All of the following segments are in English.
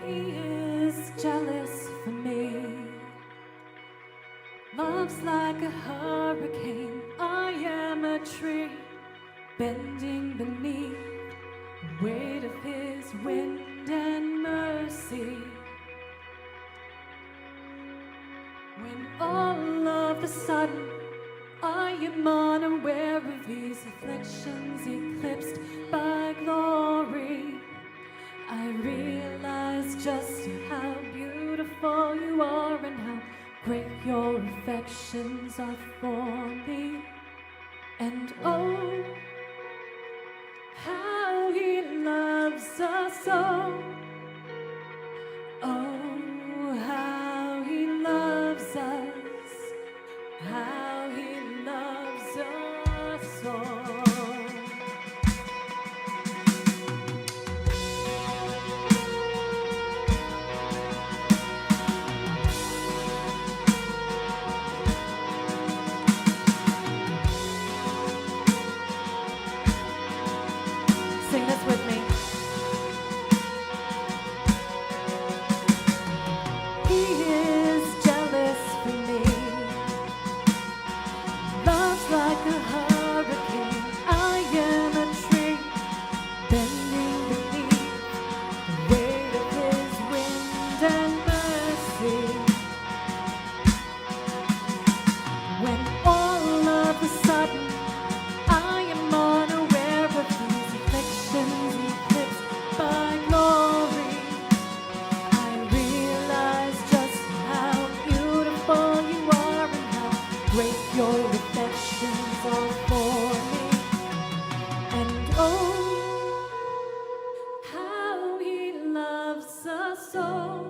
He is jealous for me. Love's like a hurricane. I am a tree bending beneath the weight of his wind and mercy. When all of a sudden I am unaware of these afflictions eclipsed by glory, I realize just how beautiful you are and how great your affections are for me. And oh, how he loves us all. Oh, how he loves us. How he loves us all. Sing this with me. He is jealous for me. Love's like a hurricane. I am a tree bending beneath the weight of his wind and mercy. When all of a sudden I am unaware of these afflictions eclipsed by glory, I realize just how beautiful you are and how great your affections are for me. And oh, how he loves us all.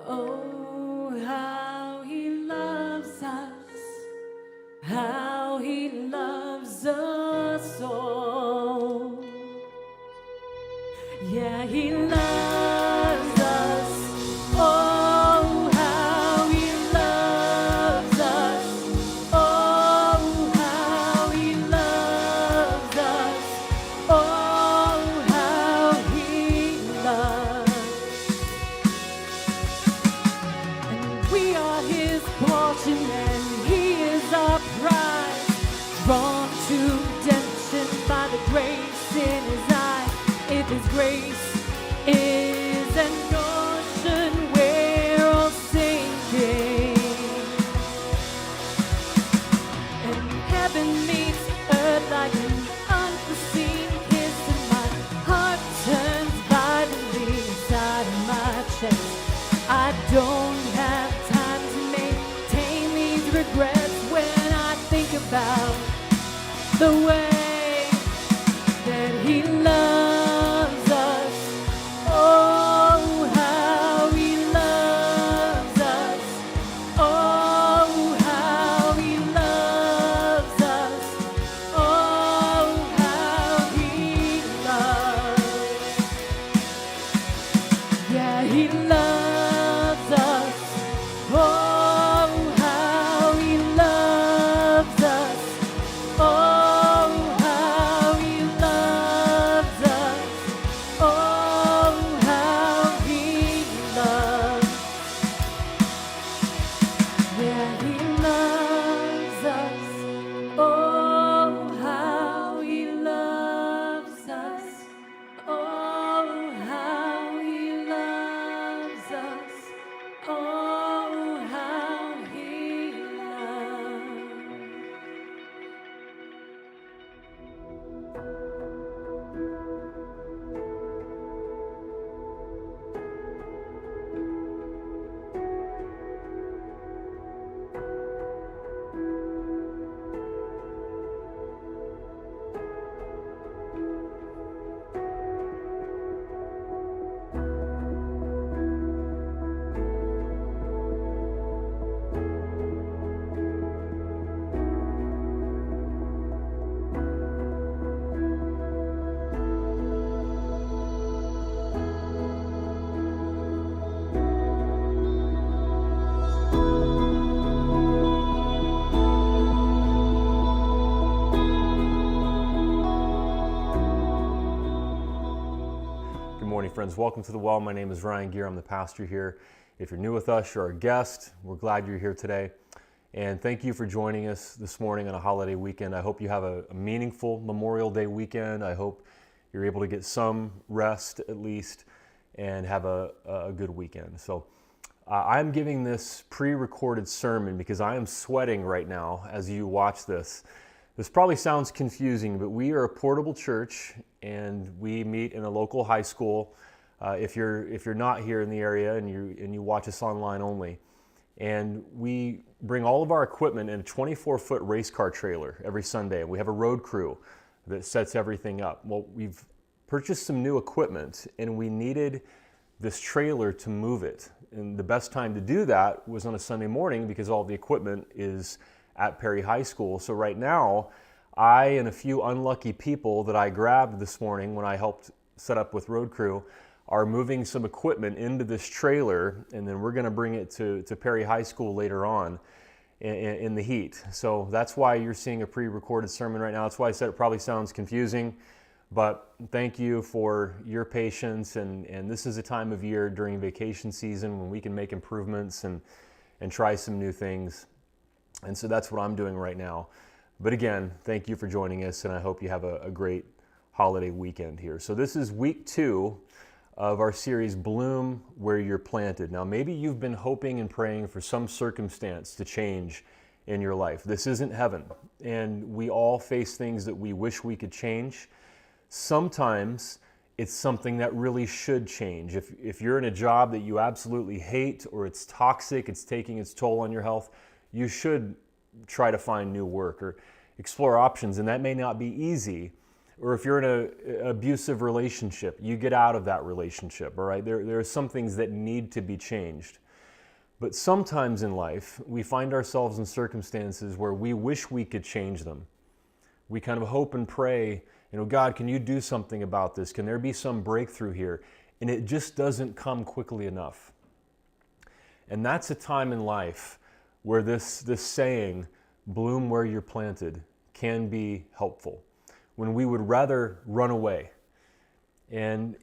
Oh, how he loves us. How he loves us all. Yeah, he loves us. Oh, how he loves us. Oh, how he loves us. Oh, how he loves. And we are his portion, and he is our prize, drawn to redemption by the grace in his eye. If his grace is an ocean, we're all sinking, and heaven meets earth like an unforeseen kiss, and my heart turns violently inside of my chest. I don't have time to maintain these regrets when I think about the way that he loves us. Oh, how he loves us. Oh, how he loves us. Oh, how he loves. Yeah, he loves us. Oh, how he loves us. Oh, how he loves us. Oh, how he loves. Yeah, he loves us. Oh, how he loves us. Oh, how he loves us. Oh, how he loves. morning, friends. Welcome to The Well. My name is Ryan Gear. I'm the pastor here. If you're new with us, you're our guest. We're glad you're here today. And thank you for joining us this morning on a holiday weekend. I hope you have a meaningful Memorial Day weekend. I hope you're able to get some rest at least and have a good weekend. So I'm giving this pre-recorded sermon because I am sweating right now as you watch this. This probably sounds confusing, but we are a portable church and we meet in a local high school. If you're not here in the area and you watch us online only, and we bring all of our equipment in a 24-foot race car trailer every Sunday. We have a road crew that sets everything up. Well, we've purchased some new equipment and we needed this trailer to move it. And the best time to do that was on a Sunday morning because all the equipment is at Perry High School. So right now, I and a few unlucky people that I grabbed this morning when I helped set up with road crew are moving some equipment into this trailer, and then we're going to bring it to Perry High School later on in the heat. So that's why you're seeing a pre-recorded sermon right now. That's why I said it probably sounds confusing, but thank you for your patience, and this is a time of year during vacation season when we can make improvements and try some new things. And so that's what I'm doing right now. But again, thank you for joining us, and I hope you have a great holiday weekend here. So this is week 2 of our series, Bloom Where You're Planted. Now, maybe you've been hoping and praying for some circumstance to change in your life. This isn't heaven, and we all face things that we wish we could change. Sometimes it's something that really should change. If you're in a job that you absolutely hate, or it's toxic, it's taking its toll on your health, you should try to find new work or explore options, and that may not be easy. Or if you're in an abusive relationship, you get out of that relationship, all right? There are some things that need to be changed. But sometimes in life, we find ourselves in circumstances where we wish we could change them. We kind of hope and pray, God, can you do something about this? Can there be some breakthrough here? And it just doesn't come quickly enough. And that's a time in life where this saying, bloom where you're planted, can be helpful. When we would rather run away and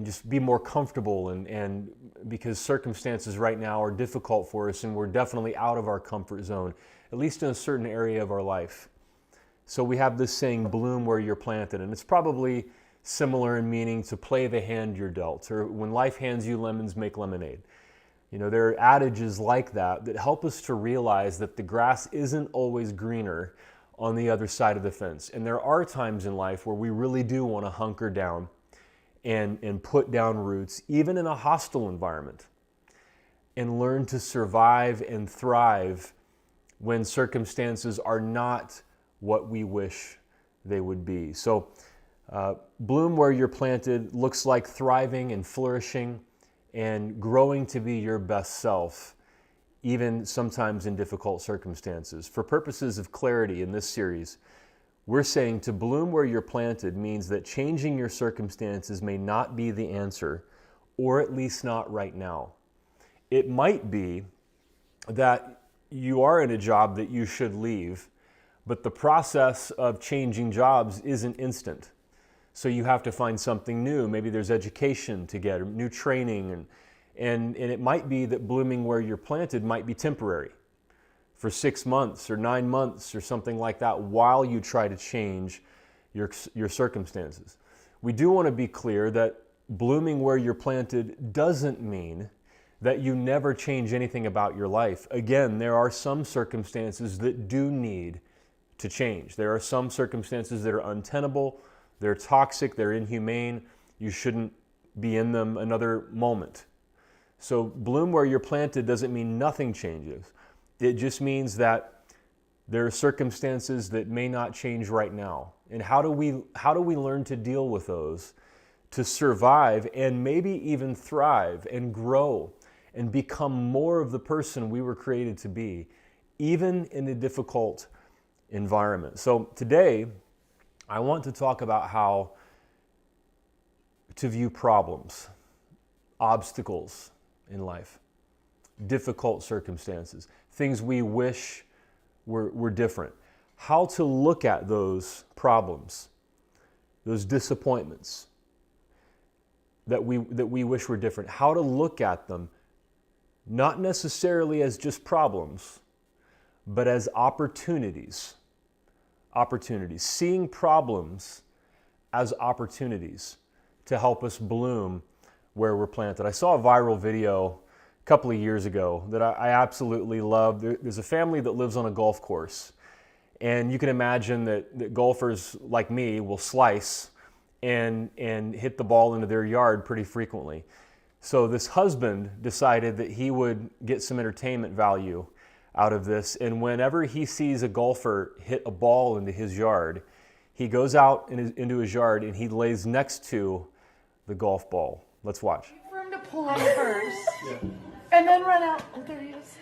just be more comfortable and because circumstances right now are difficult for us and we're definitely out of our comfort zone, at least in a certain area of our life. So we have this saying, bloom where you're planted, and it's probably similar in meaning to play the hand you're dealt, or when life hands you lemons, make lemonade. There are adages like that help us to realize that the grass isn't always greener on the other side of the fence. And there are times in life where we really do want to hunker down and put down roots, even in a hostile environment, and learn to survive and thrive when circumstances are not what we wish they would be. So bloom where you're planted looks like thriving and flourishing and growing to be your best self, even sometimes in difficult circumstances. For purposes of clarity in this series, we're saying to bloom where you're planted means that changing your circumstances may not be the answer, or at least not right now. It might be that you are in a job that you should leave, but the process of changing jobs isn't instant. So you have to find something new. Maybe there's education to get, or new training, and it might be that blooming where you're planted might be temporary for 6 months or 9 months or something like that while you try to change your circumstances. We do want to be clear that blooming where you're planted doesn't mean that you never change anything about your life. Again, there are some circumstances that do need to change. There are some circumstances that are untenable, they're toxic, they're inhumane. You shouldn't be in them another moment. So bloom where you're planted doesn't mean nothing changes. It just means that there are circumstances that may not change right now. And how do we learn to deal with those to survive and maybe even thrive and grow and become more of the person we were created to be, even in a difficult environment? So today, I want to talk about how to view problems, obstacles in life, difficult circumstances, things we wish were different. How to look at those problems, those disappointments, that we wish were different, how to look at them, not necessarily as just problems, but as opportunities. Opportunities. Seeing problems as opportunities to help us bloom where we're planted. I saw a viral video a couple of years ago that I absolutely love. There's a family that lives on a golf course, and you can imagine that golfers like me will slice and hit the ball into their yard pretty frequently. So this husband decided that he would get some entertainment value out of this, and whenever he sees a golfer hit a ball into his yard, he goes out into his yard and he lays next to the golf ball. Let's watch. Wait for him to pull out first, and then run out. Oh, there he is.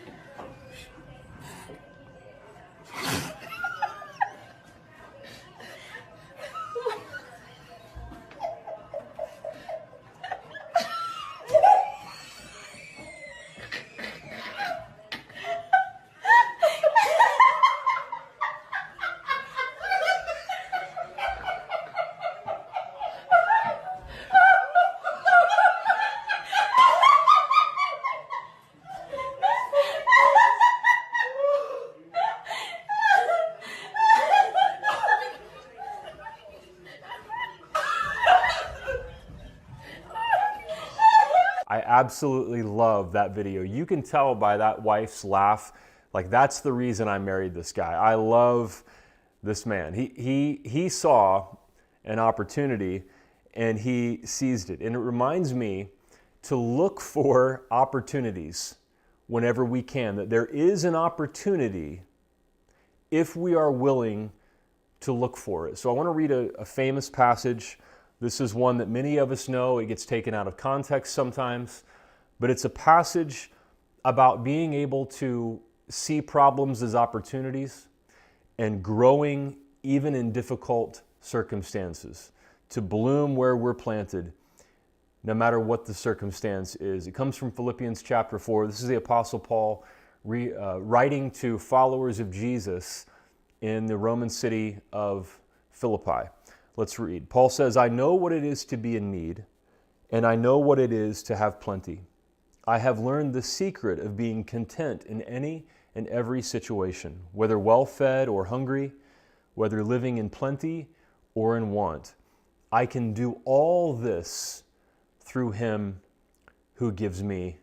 I absolutely love that video. You can tell by that wife's laugh, like that's the reason I married this guy. I love this man. He saw an opportunity and he seized it. And it reminds me to look for opportunities whenever we can, that there is an opportunity if we are willing to look for it. So I want to read a famous passage. This is one that many of us know. It gets taken out of context sometimes, but it's a passage about being able to see problems as opportunities and growing even in difficult circumstances, to bloom where we're planted, no matter what the circumstance is. It comes from Philippians chapter 4. This is the Apostle Paul writing to followers of Jesus in the Roman city of Philippi. Let's read. Paul says, I know what it is to be in need, and I know what it is to have plenty. I have learned the secret of being content in any and every situation, whether well-fed or hungry, whether living in plenty or in want. I can do all this through him who gives me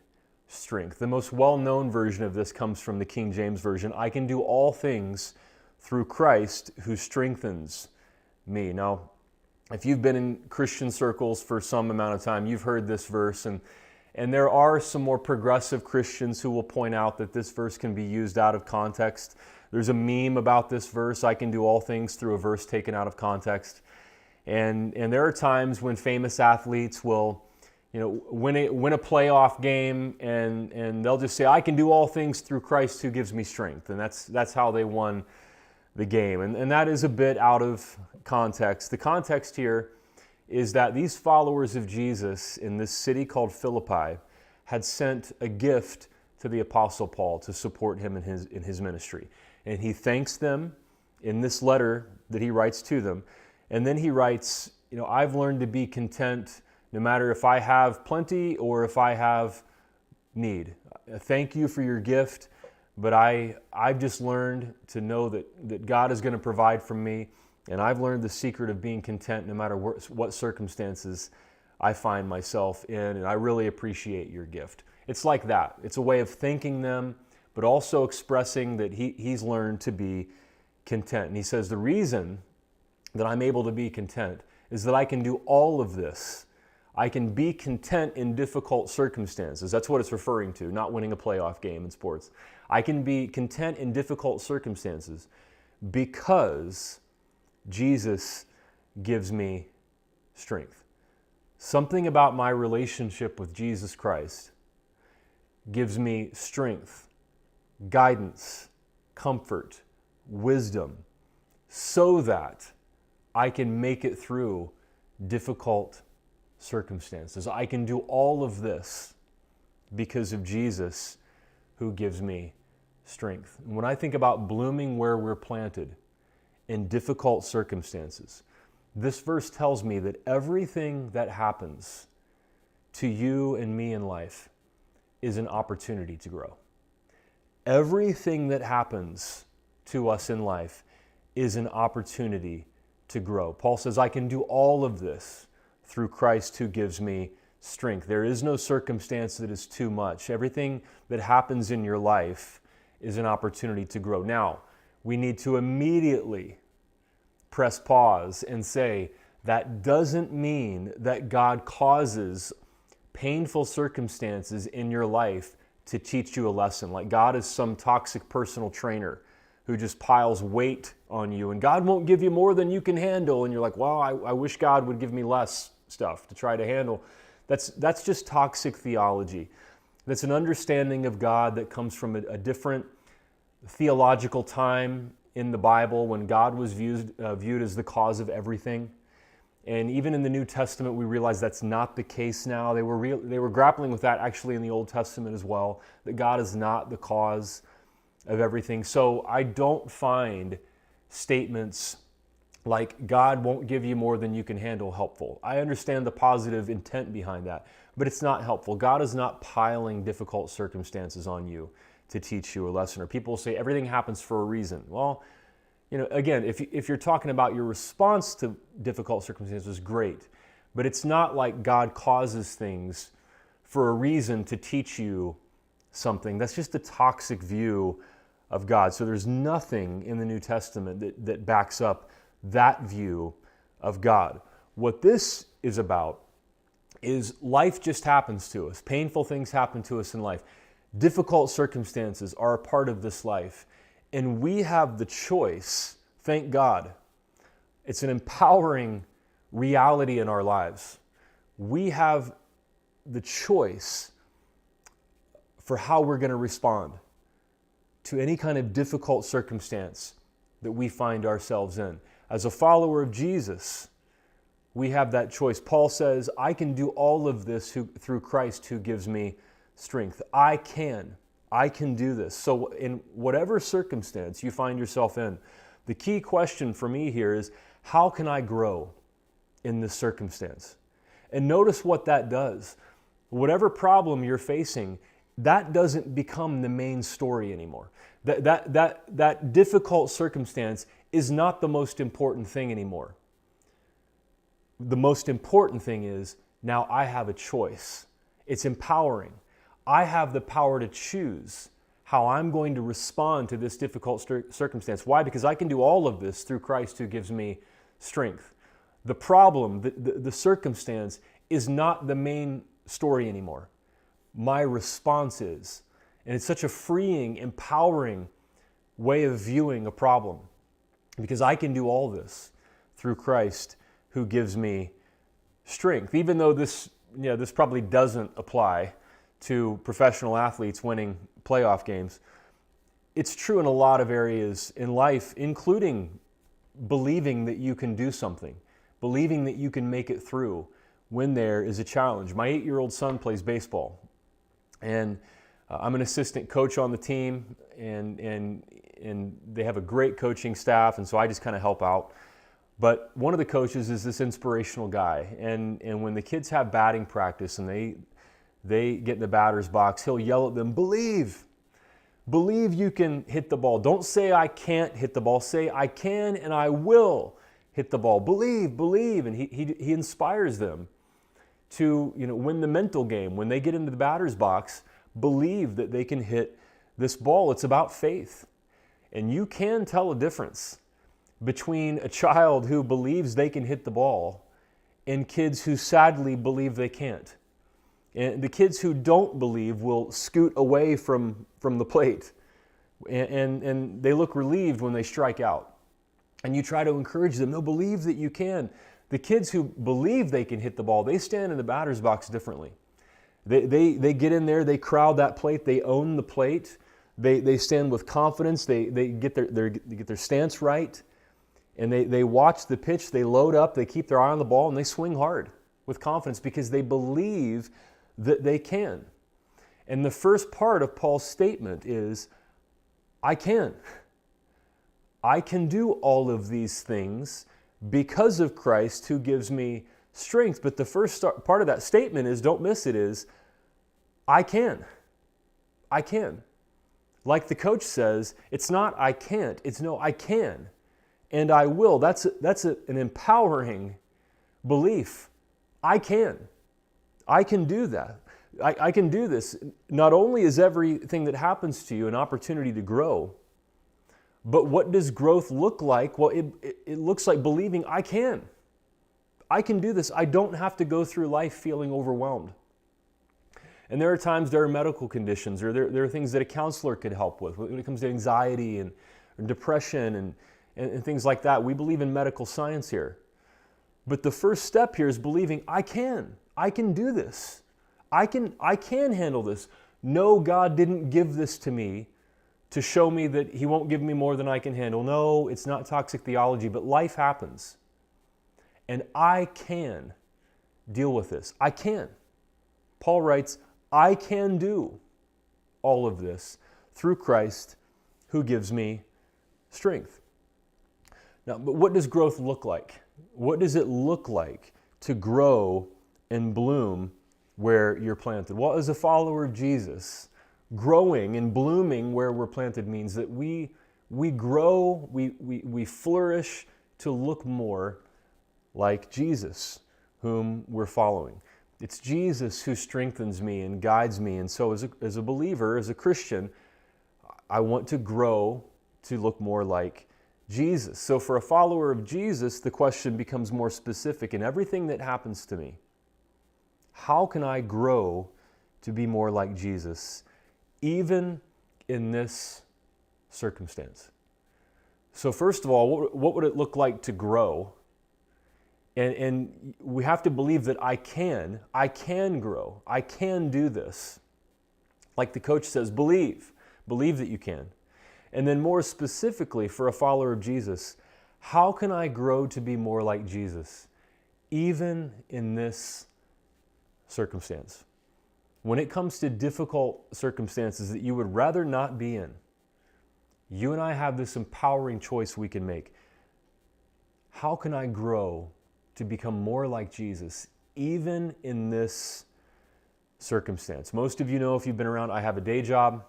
strength. The most well-known version of this comes from the King James Version. I can do all things through Christ who strengthens me. Now, if you've been in Christian circles for some amount of time, you've heard this verse, and there are some more progressive Christians who will point out that this verse can be used out of context. There's a meme about this verse, I can do all things through a verse taken out of context. And there are times when famous athletes will, win a playoff game, and they'll just say, I can do all things through Christ who gives me strength. And that's how they won the game. And that is a bit out of context. The context here is that these followers of Jesus in this city called Philippi had sent a gift to the Apostle Paul to support him in his ministry. And he thanks them in this letter that he writes to them. And then he writes, I've learned to be content no matter if I have plenty or if I have need. Thank you for your gift. But I've just learned to know that God is going to provide for me, and I've learned the secret of being content no matter what circumstances I find myself in, and I really appreciate your gift. It's like that. It's a way of thanking them, but also expressing that he's learned to be content. And he says, the reason that I'm able to be content is that I can do all of this. I can be content in difficult circumstances. That's what it's referring to, not winning a playoff game in sports. I can be content in difficult circumstances because Jesus gives me strength. Something about my relationship with Jesus Christ gives me strength, guidance, comfort, wisdom, so that I can make it through difficult circumstances. I can do all of this because of Jesus who gives me strength. And when I think about blooming where we're planted in difficult circumstances, this verse tells me that everything that happens to you and me in life is an opportunity to grow. Everything that happens to us in life is an opportunity to grow. Paul says, I can do all of this through Christ who gives me strength. There is no circumstance that is too much. Everything that happens in your life is an opportunity to grow. Now, we need to immediately press pause and say, that doesn't mean that God causes painful circumstances in your life to teach you a lesson. Like God is some toxic personal trainer who just piles weight on you, and God won't give you more than you can handle. And you're like, well, I wish God would give me less stuff to try to handle. That's just toxic theology. That's an understanding of God that comes from a different theological time in the Bible when God was viewed as the cause of everything. And even in the New Testament, we realize that's not the case now. They were grappling with that actually in the Old Testament as well, that God is not the cause of everything. So I don't find statements like God won't give you more than you can handle helpful. I understand the positive intent behind that, but it's not helpful. God is not piling difficult circumstances on you to teach you a lesson. Or people say everything happens for a reason. Well, again, if you're talking about your response to difficult circumstances, great. But it's not like God causes things for a reason to teach you something. That's just a toxic view of God. So there's nothing in the New Testament that backs up that view of God. What this is about is life just happens to us. Painful things happen to us in life. Difficult circumstances are a part of this life. And we have the choice, thank God. It's an empowering reality in our lives. We have the choice for how we're going to respond to any kind of difficult circumstance that we find ourselves in. As a follower of Jesus, we have that choice. Paul says, I can do all of this through Christ who gives me strength. I can do this. So in whatever circumstance you find yourself in, the key question for me here is, how can I grow in this circumstance? And notice what that does. Whatever problem you're facing, that doesn't become the main story anymore. That difficult circumstance is not the most important thing anymore. The most important thing is, now I have a choice. It's empowering. I have the power to choose how I'm going to respond to this difficult circumstance. Why? Because I can do all of this through Christ who gives me strength. The problem, the circumstance, is not the main story anymore. My response is. And it's such a freeing, empowering way of viewing a problem, because I can do all this through Christ who gives me strength. Even though this probably doesn't apply to professional athletes winning playoff games, it's true in a lot of areas in life, including believing that you can do something, believing that you can make it through when there is a challenge. My 8-year-old son plays baseball, and I'm an assistant coach on the team, and they have a great coaching staff, and so I just kind of help out. But one of the coaches is this inspirational guy, and when the kids have batting practice and they get in the batter's box, he'll yell at them, believe you can hit the ball. Don't say I can't hit the ball. Say I can and I will hit the ball. Believe. And he inspires them to win the mental game. When they get into the batter's box, believe that they can hit this ball. It's about faith. And you can tell a difference between a child who believes they can hit the ball and kids who sadly believe they can't. And the kids who don't believe will scoot away from the plate, and they look relieved when they strike out. And you try to encourage them, no, believe that you can. The kids who believe they can hit the ball, they stand in the batter's box differently. They get in there, they crowd that plate, they own the plate, they stand with confidence, they get their stance right, and they watch the pitch, they load up, they keep their eye on the ball, and they swing hard with confidence because they believe that they can. And the first part of Paul's statement is, I can do all of these things because of Christ who gives me strength. But the first part of that statement is, don't miss it, is I can. I can. Like the coach says, it's not I can't, it's no, I can. And I will. That's an empowering belief. I can. I can do that. I can do this. Not only is everything that happens to you an opportunity to grow, but what does growth look like? Well, it looks like believing I can. I can do this. I don't have to go through life feeling overwhelmed. And there are times there are medical conditions, or there are things that a counselor could help with when it comes to anxiety and depression and things like that. We believe in medical science here. But the first step here is believing I can do this. I can handle this. No, God didn't give this to me to show me that He won't give me more than I can handle. No, it's not toxic theology, but life happens. And I can deal with this. I can. Paul writes, I can do all of this through Christ who gives me strength. Now, but what does growth look like? What does it look like to grow and bloom where you're planted? Well, as a follower of Jesus, growing and blooming where we're planted means that we grow, we flourish to look more like Jesus, whom we're following. It's Jesus who strengthens me and guides me. And so as a believer, as a Christian, I want to grow to look more like Jesus. So for a follower of Jesus, the question becomes more specific in everything that happens to me. How can I grow to be more like Jesus, even in this circumstance? So first of all, what would it look like to grow? And we have to believe that I can grow. I can do this. Like the coach says, believe that you can. And then more specifically for a follower of Jesus, how can I grow to be more like Jesus, even in this circumstance? When it comes to difficult circumstances that you would rather not be in, you and I have this empowering choice we can make. How can I grow to become more like Jesus, even in this circumstance? Most of you know, if you've been around, I have a day job.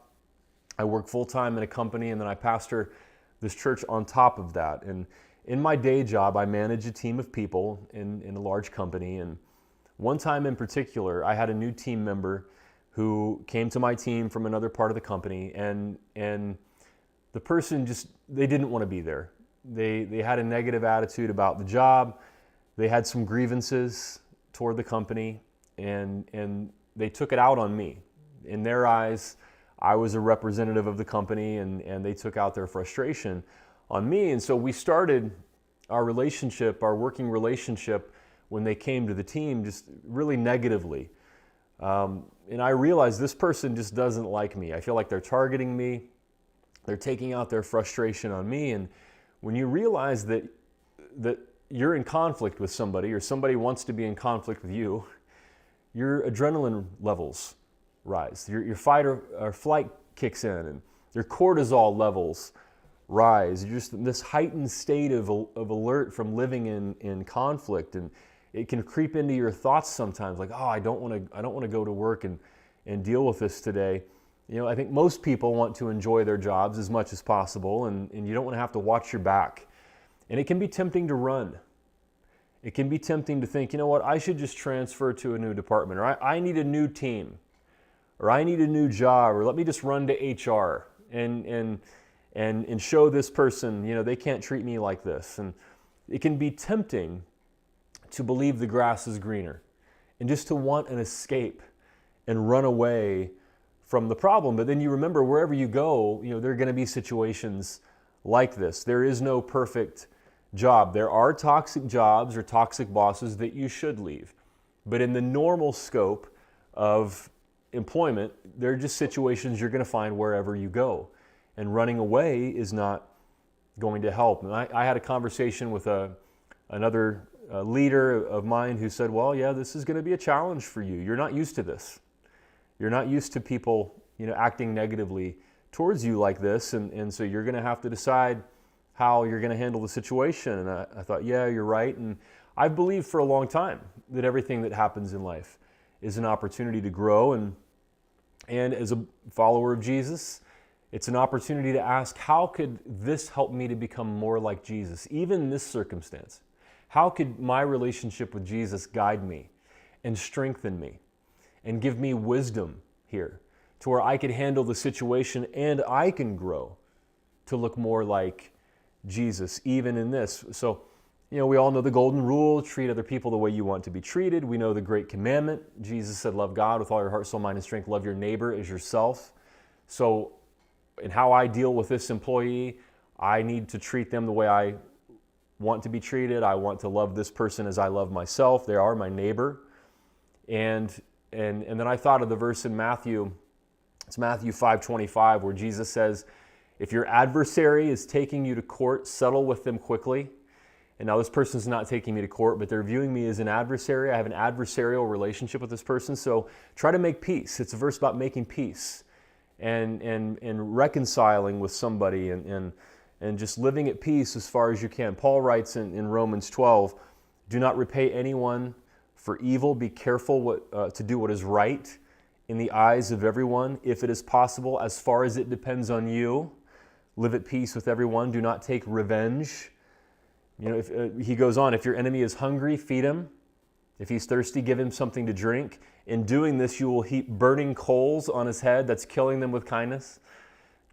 I work full-time in a company, and then I pastor this church on top of that. And in my day job, I manage a team of people in a large company. And one time in particular, I had a new team member who came to my team from another part of the company, and the person they didn't want to be there. They had a negative attitude about the job. They had some grievances toward the company, and they took it out on me. In their eyes, I was a representative of the company, and they took out their frustration on me. And so we started our relationship, our working relationship, when they came to the team, just really negatively. And I realized this person just doesn't like me. I feel like they're targeting me. They're taking out their frustration on me. And when you realize that you're in conflict with somebody, or somebody wants to be in conflict with you, your adrenaline levels rise. Your fight or flight kicks in, and your cortisol levels rise. You're just in this heightened state of alert from living in conflict, and it can creep into your thoughts sometimes, like, oh, I don't want to go to work and deal with this today. You know, I think most people want to enjoy their jobs as much as possible, and you don't want to have to watch your back. And it can be tempting to run. It can be tempting to think, you know what, I should just transfer to a new department, or I need a new team, or I need a new job, or let me just run to HR and show this person, you know, they can't treat me like this. And it can be tempting to believe the grass is greener and just to want an escape and run away from the problem. But then you remember, wherever you go, you know, there are going to be situations like this. There is no perfect job. There are toxic jobs or toxic bosses that you should leave. But in the normal scope of employment, there are just situations you're going to find wherever you go. And running away is not going to help. And I had a conversation with another leader of mine who said, well, yeah, this is going to be a challenge for you. You're not used to this. You're not used to people, you know, acting negatively towards you like this. And so you're going to have to decide how you're going to handle the situation. And I thought, yeah, you're right. And I've believed for a long time that everything that happens in life is an opportunity to grow, and as a follower of Jesus, it's an opportunity to ask, how could this help me to become more like Jesus, even in this circumstance? How could my relationship with Jesus guide me and strengthen me and give me wisdom here to where I could handle the situation and I can grow to look more like Jesus, even in this? So, we all know the golden rule, treat other people the way you want to be treated. We know the great commandment. Jesus said, love God with all your heart, soul, mind, and strength. Love your neighbor as yourself. So, in how I deal with this employee, I need to treat them the way I want to be treated. I want to love this person as I love myself. They are my neighbor. And then I thought of the verse in Matthew. It's Matthew 5:25, where Jesus says, if your adversary is taking you to court, settle with them quickly. And now this person's not taking me to court, but they're viewing me as an adversary. I have an adversarial relationship with this person. So try to make peace. It's a verse about making peace and reconciling with somebody and just living at peace as far as you can. Paul writes in Romans 12, do not repay anyone for evil. Be careful to do what is right in the eyes of everyone. If it is possible, as far as it depends on you, live at peace with everyone. Do not take revenge. He goes on, if your enemy is hungry, feed him. If he's thirsty, give him something to drink. In doing this, you will heap burning coals on his head. That's killing them with kindness.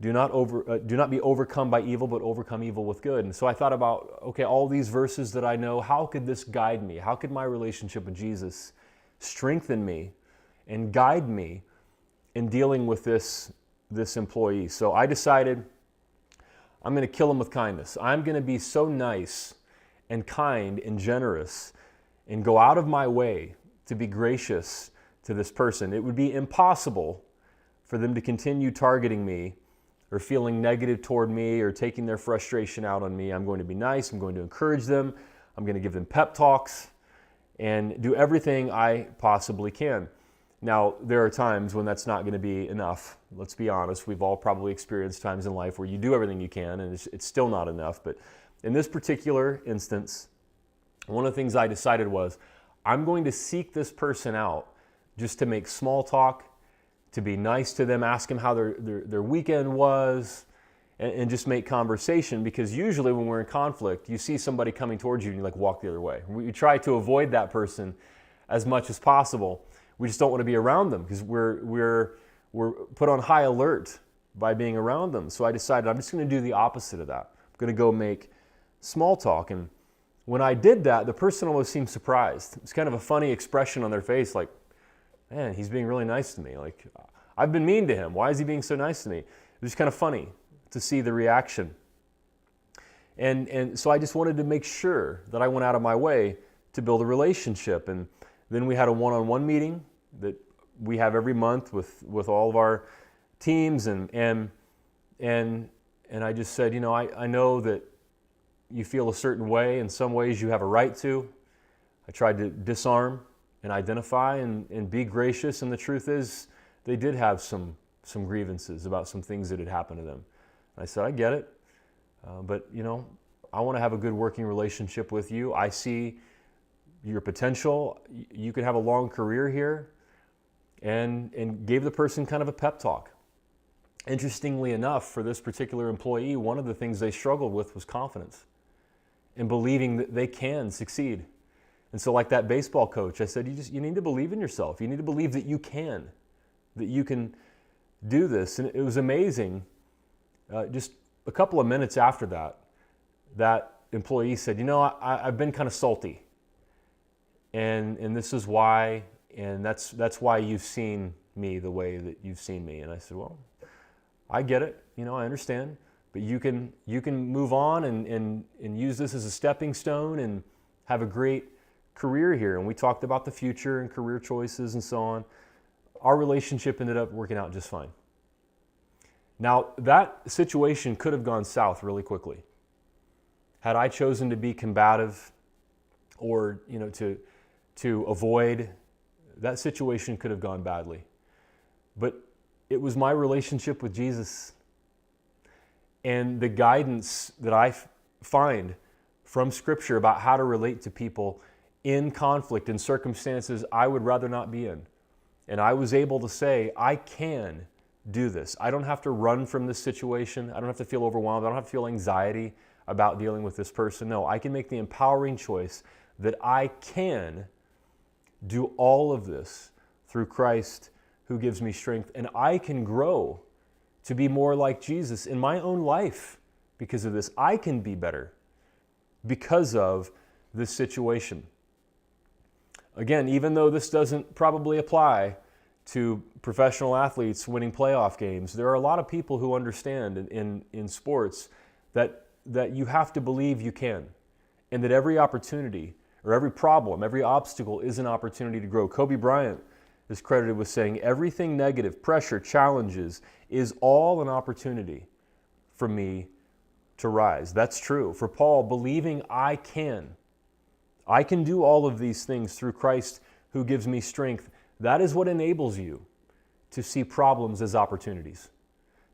Do not be overcome by evil, but overcome evil with good. And so I thought about, okay, all these verses that I know, how could this guide me? How could my relationship with Jesus strengthen me and guide me in dealing with this employee? So I decided I'm going to kill him with kindness. I'm going to be so nice and kind and generous and go out of my way to be gracious to this person. It would be impossible for them to continue targeting me or feeling negative toward me or taking their frustration out on me. I'm going to be nice. I'm going to encourage them. I'm going to give them pep talks and do everything I possibly can. Now, there are times when that's not going to be enough. Let's be honest. We've all probably experienced times in life where you do everything you can and it's still not enough. But in this particular instance, one of the things I decided was I'm going to seek this person out just to make small talk, to be nice to them, ask them how their weekend was, and just make conversation, because usually when we're in conflict, you see somebody coming towards you and you walk the other way. We try to avoid that person as much as possible. We just don't want to be around them because we're put on high alert by being around them. So I decided I'm just going to do the opposite of that. I'm going to go make small talk. And when I did that, the person almost seemed surprised. It's kind of a funny expression on their face, like, man, he's being really nice to me. Like, I've been mean to him. Why is he being so nice to me? It was kind of funny to see the reaction. And so I just wanted to make sure that I went out of my way to build a relationship. And then we had a one-on-one meeting that we have every month with all of our teams. And I just said, I know that you feel a certain way. In some ways you have a right to. I tried to disarm and identify and be gracious. And the truth is, they did have some grievances about some things that had happened to them. And I said, I get it. But I want to have a good working relationship with you. I see your potential. You could have a long career here. And gave the person kind of a pep talk. Interestingly enough, for this particular employee, one of the things they struggled with was confidence and believing that they can succeed. And so like that baseball coach, I said, you need to believe in yourself. You need to believe that you can do this. And it was amazing. Just a couple of minutes after that employee said, I've been kind of salty. And this is why, and that's why you've seen me the way that you've seen me. And I said, well, I get it. I understand. But you can move on and use this as a stepping stone and have a great career here. And we talked about the future and career choices and so on. Our relationship ended up working out just fine. Now, that situation could have gone south really quickly. Had I chosen to be combative or, to avoid, that situation could have gone badly. But it was my relationship with Jesus and the guidance that I find from Scripture about how to relate to people in conflict, in circumstances I would rather not be in. And I was able to say, I can do this. I don't have to run from this situation. I don't have to feel overwhelmed. I don't have to feel anxiety about dealing with this person. No, I can make the empowering choice that I can do all of this through Christ who gives me strength. And I can grow to be more like Jesus in my own life because of this. I can be better because of this situation. Again, even though this doesn't probably apply to professional athletes winning playoff games, there are a lot of people who understand in sports that you have to believe you can, and that every opportunity or every problem, every obstacle is an opportunity to grow. Kobe Bryant is credited with saying, everything negative, pressure, challenges is all an opportunity for me to rise. That's true. For Paul, believing I can do all of these things through Christ who gives me strength, that is what enables you to see problems as opportunities,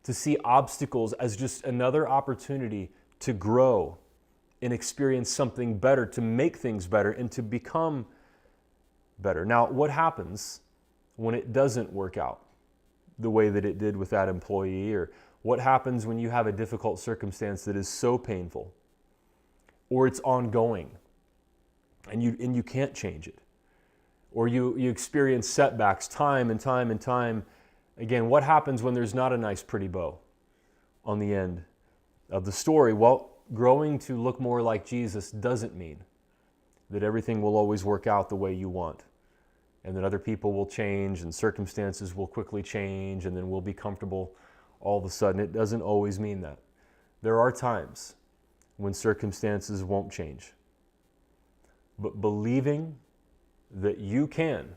to see obstacles as just another opportunity to grow and experience something better, to make things better, and to become better. Now, what happens when it doesn't work out the way that it did with that employee? Or what happens when you have a difficult circumstance that is so painful, or it's ongoing and you can't change it, or you experience setbacks time and time and time again? What happens when there's not a nice pretty bow on the end of the story? Well, growing to look more like Jesus doesn't mean that everything will always work out the way you want, and that other people will change and circumstances will quickly change and then we'll be comfortable all of a sudden. It doesn't always mean that. There are times when circumstances won't change. But believing that you can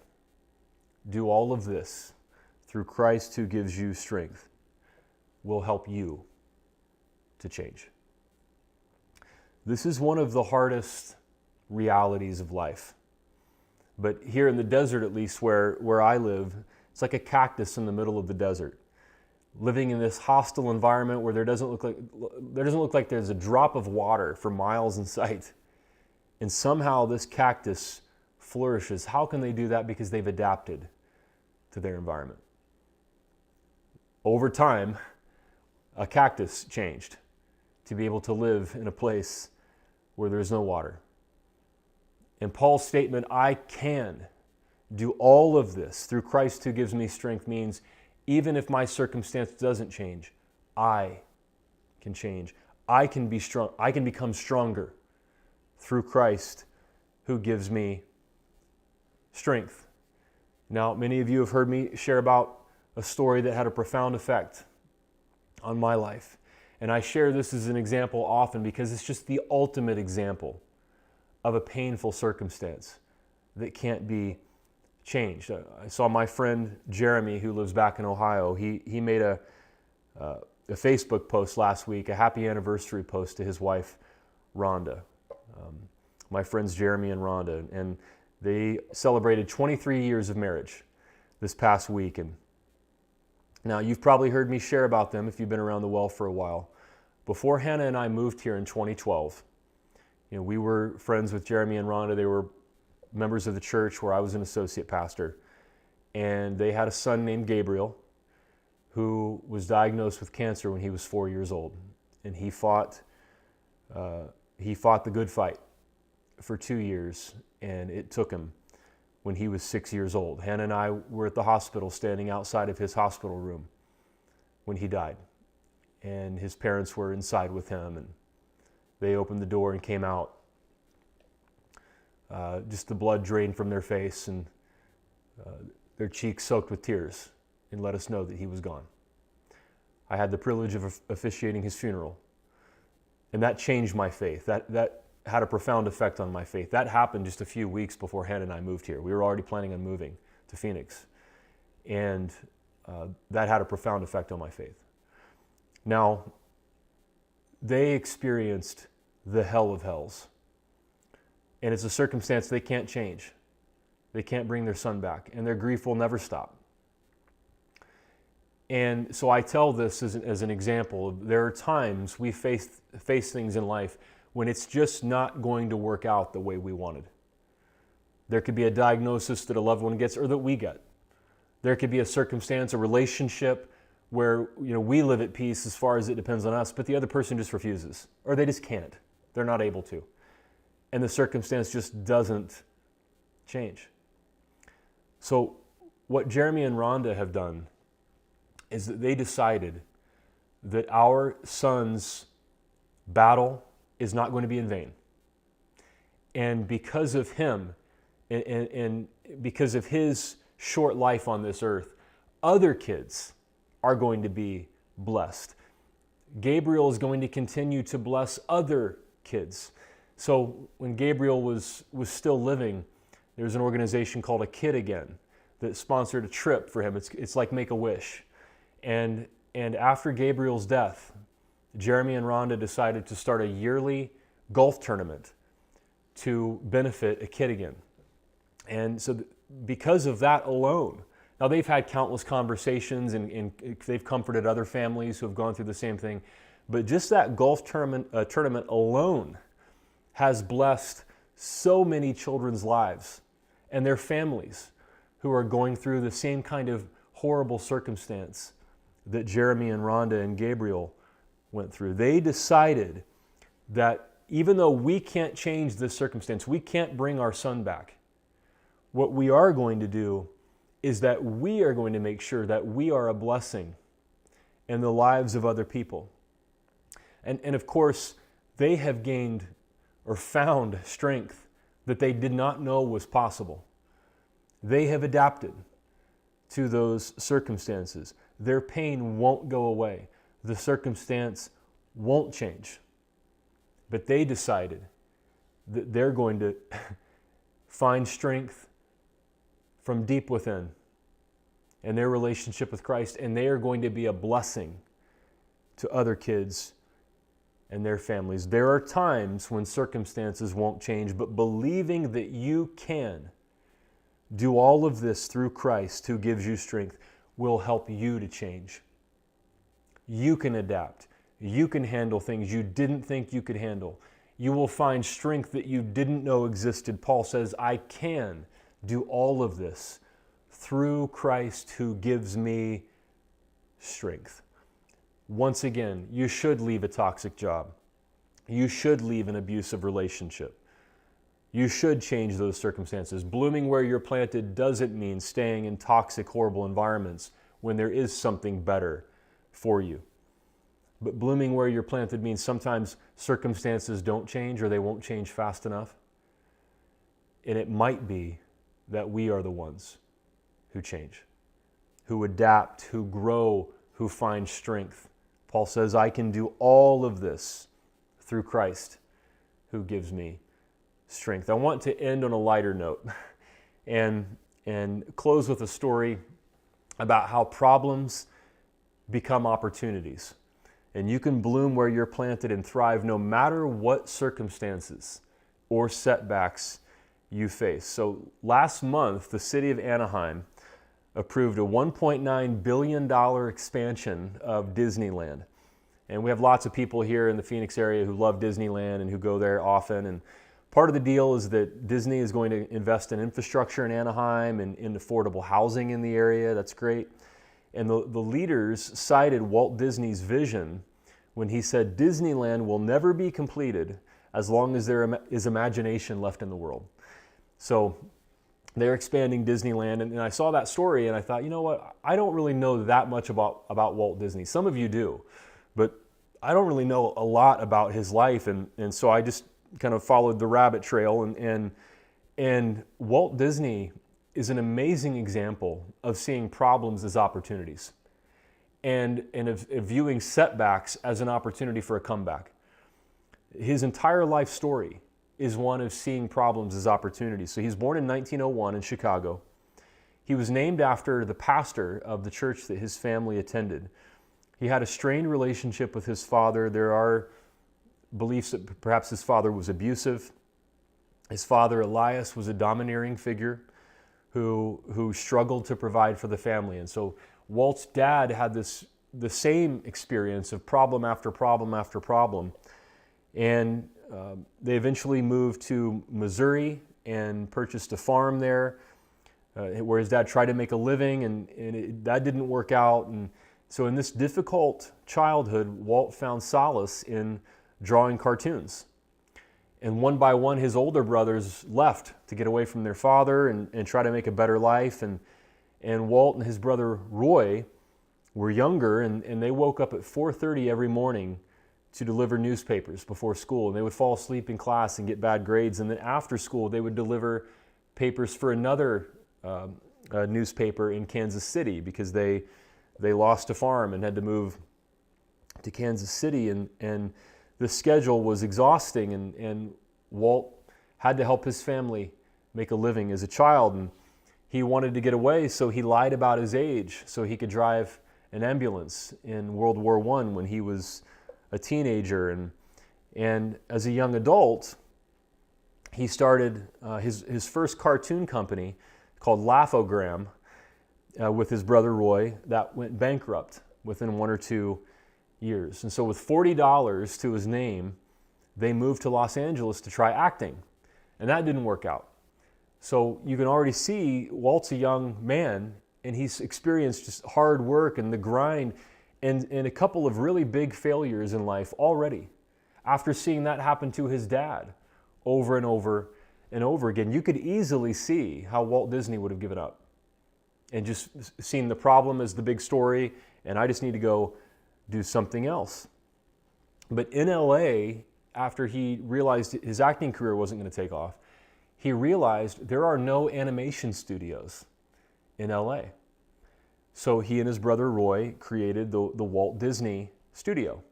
do all of this through Christ who gives you strength will help you to change. This is one of the hardest realities of life. But here in the desert, at least where I live, it's like a cactus in the middle of the desert, living in this hostile environment where there doesn't look like there's a drop of water for miles in sight. And somehow this cactus flourishes. How can they do that? Because they've adapted to their environment. Over time, a cactus changed to be able to live in a place where there's no water. And Paul's statement, I can do all of this through Christ who gives me strength, means even if my circumstance doesn't change, I can change. I can be strong. I can become stronger through Christ who gives me strength. Now, many of you have heard me share about a story that had a profound effect on my life. And I share this as an example often because it's just the ultimate example of a painful circumstance that can't be changed. I saw my friend Jeremy, who lives back in Ohio. He made a Facebook post last week, a happy anniversary post to his wife, Rhonda. My friends Jeremy and Rhonda, and they celebrated 23 years of marriage this past week. And now you've probably heard me share about them if you've been around the well for a while. Before Hannah and I moved here in 2012, we were friends with Jeremy and Rhonda. They were members of the church where I was an associate pastor. And they had a son named Gabriel who was diagnosed with cancer when he was 4 years old. And he fought the good fight for 2 years, and it took him when he was 6 years old. Hannah and I were at the hospital, standing outside of his hospital room when he died. And his parents were inside with him, and they opened the door and came out. Just the blood drained from their face, and their cheeks soaked with tears, and let us know that he was gone. I had the privilege of officiating his funeral, and that changed my faith. That had a profound effect on my faith. That happened just a few weeks before Hannah and I moved here. We were already planning on moving to Phoenix, and that had a profound effect on my faith. Now, they experienced the hell of hells, and it's a circumstance they can't change. They can't bring their son back, and their grief will never stop. And so I tell this as an example. There are times we face things in life when it's just not going to work out the way we wanted. There could be a diagnosis that a loved one gets or that we get. There could be a circumstance, a relationship where we live at peace as far as it depends on us, but the other person just refuses, or they just can't. They're not able to. And the circumstance just doesn't change. So what Jeremy and Rhonda have done is that they decided that our son's battle is not going to be in vain. And because of him, and because of his short life on this earth, other kids are going to be blessed. Gabriel is going to continue to bless other kids. So when Gabriel was still living, there was an organization called A Kid Again that sponsored a trip for him. It's like Make-A-Wish. And after Gabriel's death, Jeremy and Rhonda decided to start a yearly golf tournament to benefit A Kid Again. And so because of that alone, now they've had countless conversations and they've comforted other families who have gone through the same thing, but just that golf tournament alone has blessed so many children's lives and their families who are going through the same kind of horrible circumstance that Jeremy and Rhonda and Gabriel went through. They decided that even though we can't change this circumstance, we can't bring our son back, what we are going to do is that we are going to make sure that we are a blessing in the lives of other people. And of course, they have gained or found strength that they did not know was possible. They have adapted to those circumstances. Their pain won't go away. The circumstance won't change. But they decided that they're going to find strength from deep within in their relationship with Christ, and they are going to be a blessing to other kids and their families. There are times when circumstances won't change, but believing that you can do all of this through Christ who gives you strength will help you to change. You can adapt. You can handle things you didn't think you could handle. You will find strength that you didn't know existed. Paul says, I can do all of this through Christ who gives me strength. Once again, you should leave a toxic job. You should leave an abusive relationship. You should change those circumstances. Blooming where you're planted doesn't mean staying in toxic, horrible environments when there is something better for you. But blooming where you're planted means sometimes circumstances don't change or they won't change fast enough. And it might be that we are the ones who change, who adapt, who grow, who find strength. Paul says, I can do all of this through Christ who gives me strength. I want to end on a lighter note and close with a story about how problems become opportunities. And you can bloom where you're planted and thrive no matter what circumstances or setbacks you face. So last month, the city of Anaheim approved a $1.9 billion expansion of Disneyland. And we have lots of people here in the Phoenix area who love Disneyland and who go there often. And part of the deal is that Disney is going to invest in infrastructure in Anaheim and in affordable housing in the area. That's great. And the leaders cited Walt Disney's vision when he said, Disneyland will never be completed as long as there is imagination left in the world. So they're expanding Disneyland, and I saw that story and I thought, you know what, I don't really know that much about Walt Disney. Some of you do, but I don't really know a lot about his life, and so I just kind of followed the rabbit trail, and Walt Disney is an amazing example of seeing problems as opportunities and of viewing setbacks as an opportunity for a comeback. His entire life story is one of seeing problems as opportunities. So he was born in 1901 in Chicago. He was named after the pastor of the church that his family attended. He had a strained relationship with his father. There are beliefs that perhaps his father was abusive. His father, Elias, was a domineering figure who struggled to provide for the family. And so Walt's dad had the same experience of problem after problem after problem. And they eventually moved to Missouri and purchased a farm there where his dad tried to make a living, and that didn't work out. And so in this difficult childhood, Walt found solace in drawing cartoons. And one by one, his older brothers left to get away from their father and try to make a better life. And Walt and his brother Roy were younger, and they woke up at 4:30 every morning to deliver newspapers before school. And they would fall asleep in class and get bad grades. And then after school, they would deliver papers for another newspaper in Kansas City because they lost a farm and had to move to Kansas City. And the schedule was exhausting, and Walt had to help his family make a living as a child. And he wanted to get away, so he lied about his age so he could drive an ambulance in World War I when he was a teenager. And as a young adult, he started his first cartoon company called Laugh-O-Gram with his brother Roy that went bankrupt within 1 or 2 years. And so with $40 to his name, they moved to Los Angeles to try acting. And that didn't work out. So you can already see Walt's a young man, and he's experienced just hard work and the grind and a couple of really big failures in life already. After seeing that happen to his dad over and over and over again, you could easily see how Walt Disney would have given up and just seen the problem as the big story, and I just need to go do something else. But in LA, after he realized his acting career wasn't going to take off, he realized there are no animation studios in LA. So he and his brother Roy created the Walt Disney Studio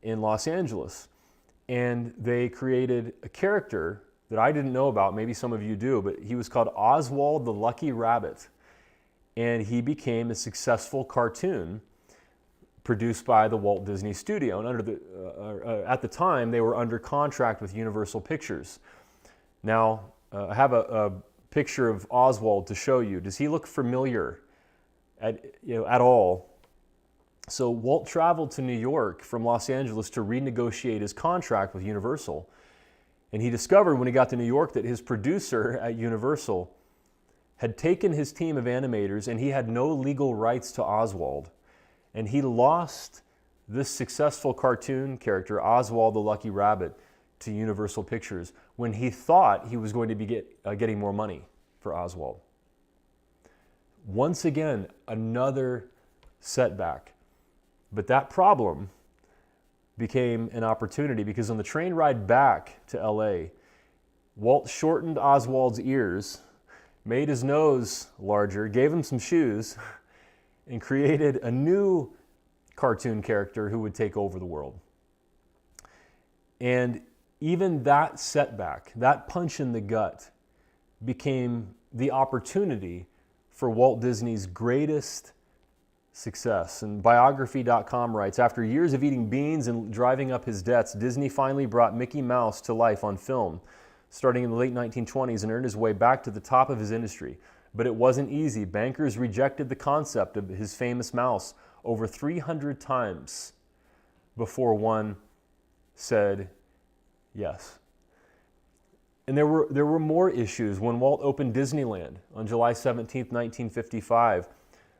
in Los Angeles. And they created a character that I didn't know about, maybe some of you do, but he was called Oswald the Lucky Rabbit. And he became a successful cartoon produced by the Walt Disney Studio. And at the time, they were under contract with Universal Pictures. Now, I have a picture of Oswald to show you. Does he look familiar at all? So Walt traveled to New York from Los Angeles to renegotiate his contract with Universal. And he discovered when he got to New York that his producer at Universal had taken his team of animators, and he had no legal rights to Oswald. And he lost this successful cartoon character, Oswald the Lucky Rabbit, to Universal Pictures when he thought he was going to be getting more money for Oswald. Once again, another setback. But that problem became an opportunity because on the train ride back to LA, Walt shortened Oswald's ears, made his nose larger, gave him some shoes, and created a new cartoon character who would take over the world. And even that setback, that punch in the gut, became the opportunity for Walt Disney's greatest success. And Biography.com writes, after years of eating beans and driving up his debts, Disney finally brought Mickey Mouse to life on film, starting in the late 1920s, and earned his way back to the top of his industry. But it wasn't easy. Bankers rejected the concept of his famous mouse over 300 times before one said yes. And there were more issues. When Walt opened Disneyland on July 17, 1955,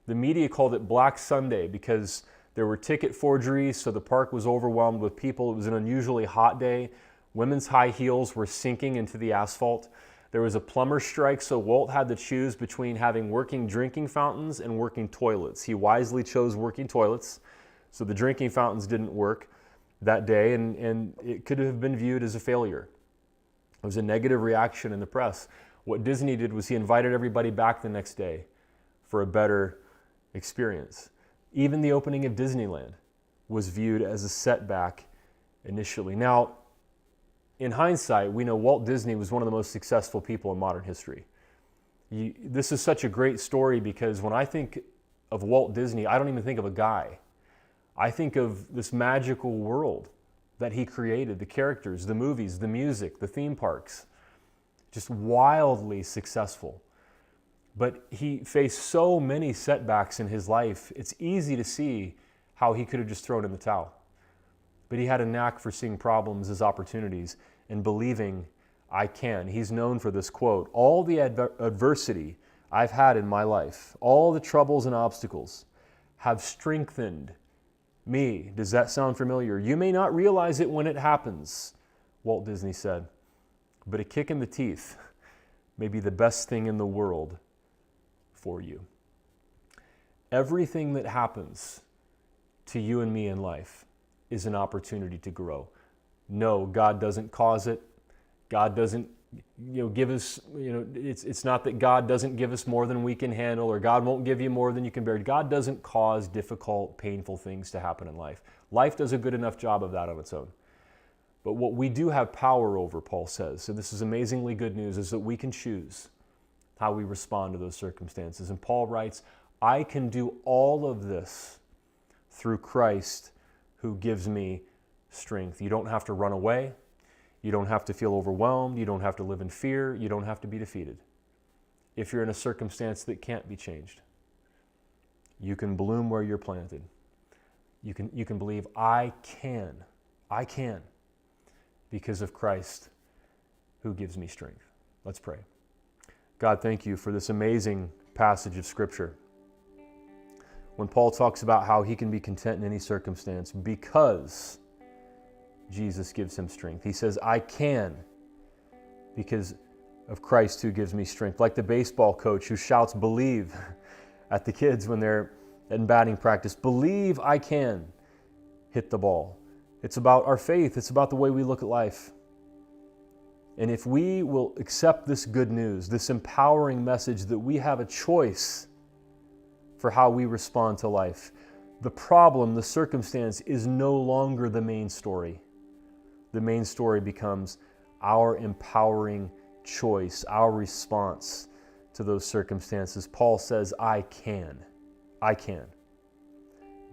the media called it Black Sunday because there were ticket forgeries, so the park was overwhelmed with people. It was an unusually hot day. Women's high heels were sinking into the asphalt. There was a plumber strike, so Walt had to choose between having working drinking fountains and working toilets. He wisely chose working toilets, so the drinking fountains didn't work that day, and it could have been viewed as a failure. It was a negative reaction in the press. What Disney did was he invited everybody back the next day for a better experience. Even the opening of Disneyland was viewed as a setback initially. Now, in hindsight, we know Walt Disney was one of the most successful people in modern history. This is such a great story because when I think of Walt Disney, I don't even think of a guy. I think of this magical world that he created, the characters, the movies, the music, the theme parks, just wildly successful. But he faced so many setbacks in his life, it's easy to see how he could have just thrown in the towel. But he had a knack for seeing problems as opportunities and believing I can. He's known for this quote. All the adversity I've had in my life, all the troubles and obstacles have strengthened me. Does that sound familiar? You may not realize it when it happens, Walt Disney said, but a kick in the teeth may be the best thing in the world for you. Everything that happens to you and me in life is an opportunity to grow. No, God doesn't cause it. God doesn't give us, it's not that God doesn't give us more than we can handle, or God won't give you more than you can bear. God doesn't cause difficult, painful things to happen in life. Life does a good enough job of that on its own. But what we do have power over, Paul says, so this is amazingly good news, is that we can choose how we respond to those circumstances. And Paul writes, I can do all of this through Christ who gives me strength. You don't have to run away. You don't have to feel overwhelmed. You don't have to live in fear. You don't have to be defeated. If you're in a circumstance that can't be changed, you can bloom where you're planted. You can believe, I can, because of Christ who gives me strength. Let's pray. God, thank you for this amazing passage of Scripture. When Paul talks about how he can be content in any circumstance because Jesus gives him strength. He says, I can because of Christ who gives me strength. Like the baseball coach who shouts, believe, at the kids when they're in batting practice. Believe I can hit the ball. It's about our faith. It's about the way we look at life. And if we will accept this good news, this empowering message that we have a choice for how we respond to life, the problem, the circumstance is no longer the main story. The main story becomes our empowering choice, our response to those circumstances. Paul says, I can,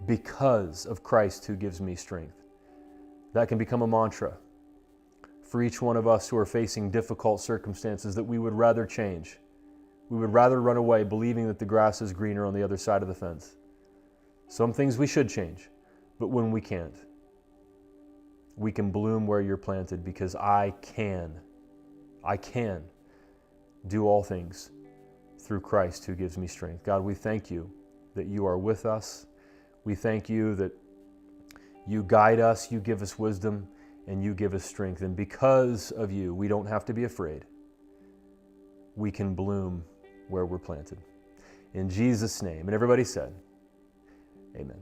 because of Christ who gives me strength. That can become a mantra for each one of us who are facing difficult circumstances that we would rather change. We would rather run away believing that the grass is greener on the other side of the fence. Some things we should change, but when we can't, we can bloom where you're planted because I can do all things through Christ who gives me strength. God, we thank you that you are with us. We thank you that you guide us, you give us wisdom, and you give us strength. And because of you, we don't have to be afraid. We can bloom where we're planted. In Jesus' name. And everybody said, amen.